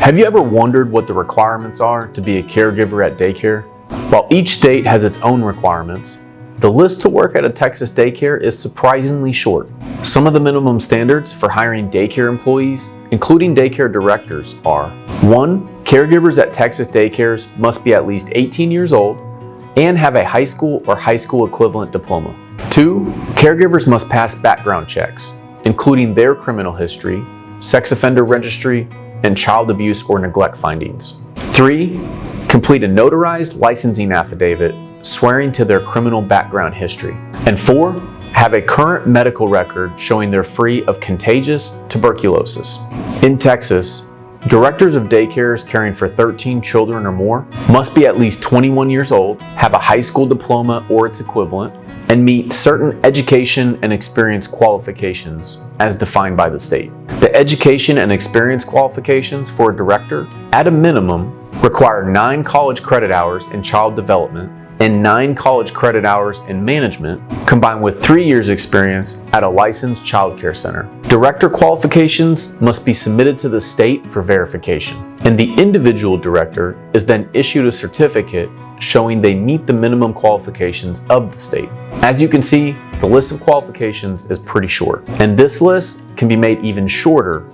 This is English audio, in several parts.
Have you ever wondered what the requirements are to be a caregiver at daycare? While each state has its own requirements, the list to work at a Texas daycare is surprisingly short. Some of the minimum standards for hiring daycare employees, including daycare directors, are: 1. Caregivers at Texas daycares must be at least 18 years old and have a high school or high school equivalent diploma. 2. Caregivers must pass background checks, including their criminal history, sex offender registry, and child abuse or neglect findings. 3. Complete a notarized licensing affidavit swearing to their criminal background history. And 4. Have a current medical record showing they're free of contagious tuberculosis. In Texas, directors of daycares caring for 13 children or more must be at least 21 years old, have a high school diploma or its equivalent, and meet certain education and experience qualifications as defined by the state. The education and experience qualifications for a director, at a minimum, require 9 college credit hours in child development and 9 college credit hours in management, combined with 3 years experience at a licensed child care center. Director qualifications must be submitted to the state for verification, and the individual director is then issued a certificate showing they meet the minimum qualifications of the state. As you can see, the list of qualifications is pretty short, and this list can be made even shorter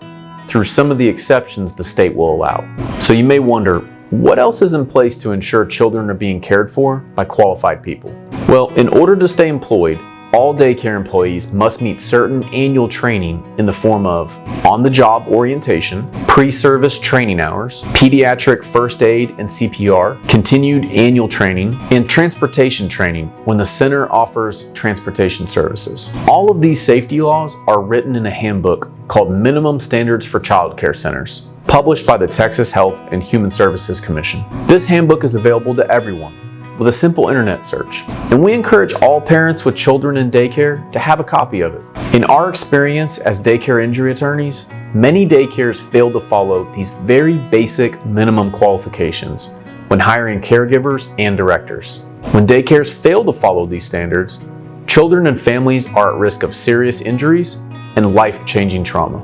through some of the exceptions the state will allow. So you may wonder, what else is in place to ensure children are being cared for by qualified people? Well, in order to stay employed, all daycare employees must meet certain annual training in the form of on-the-job orientation, pre-service training hours, pediatric first aid and CPR, continued annual training, and transportation training when the center offers transportation services. All of these safety laws are written in a handbook called Minimum Standards for Child Care Centers, published by the Texas Health and Human Services Commission. This handbook is available to everyone with a simple internet search, and we encourage all parents with children in daycare to have a copy of it. In our experience as daycare injury attorneys, many daycares fail to follow these very basic minimum qualifications when hiring caregivers and directors. When daycares fail to follow these standards, children and families are at risk of serious injuries and life-changing trauma.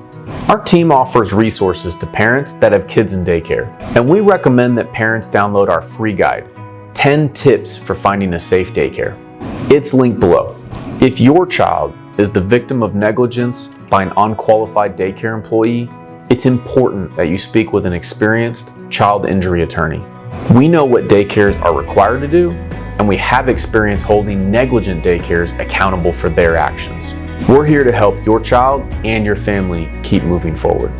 Our team offers resources to parents that have kids in daycare, and we recommend that parents download our free guide, 10 Tips for Finding a Safe Daycare. It's linked below. If your child is the victim of negligence by an unqualified daycare employee, it's important that you speak with an experienced child injury attorney. We know what daycares are required to do, and we have experience holding negligent daycares accountable for their actions. We're here to help your child and your family keep moving forward.